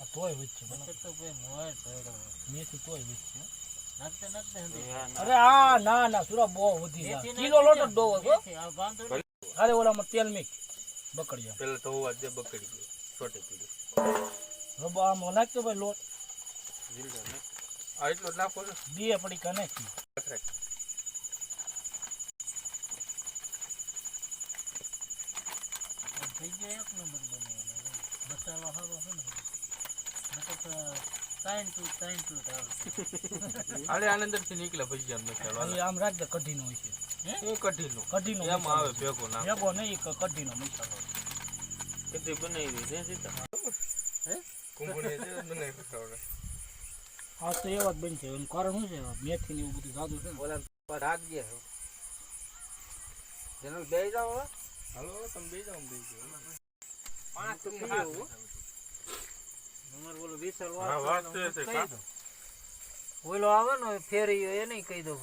તોય વચ્ચે તો ભાઈ મોય પડ્યો મેથી તોય વચ્ચે નાખતે અરે આ ના સુરા બહુ વધી જાય કિલો લોટ જ ડોવો છો આ બાંધો અરે ઓલામાં તેલ મિક્સ બકડિયા પેલા તો હોવા દે બકડી ગઈ છોટી પીડી રબો આમ નાખતો ભાઈ લોટ જીલડા ને આ એટલો જ નાખો ને બે પડીકા નાખી થઈ ગયો એક નંબર બન્યો મસાલો સારો છે ને નકર તો ટાઈમ ટુ ચાલશે આલે આનંદર થી નીકળે ભજીયા મસાલો એ આમ રાખ દે કઢીનો હોય છે એ કઢીનો કઢીનો એમ આવે ભેગો ના ભેગો નહીં કઢીનો મસાલો કેટલી બનાવી દે સીતા હે કુંભણી છે બનાવી ખવડે હા તો એવા જ બનશે એનું કારણ શું છે મેથી ને એવું બધું સાદું છે ને ઓલા પર હાથ દે જનરલ બે જાવ હાલો તમે બે જાવ બે જાવ પાંચ તો પીઓ નંબર બોલો વિશાલ હા વાત તો છે કા ઓલો આવે ને ફેરી એ નહીં કહી દઉં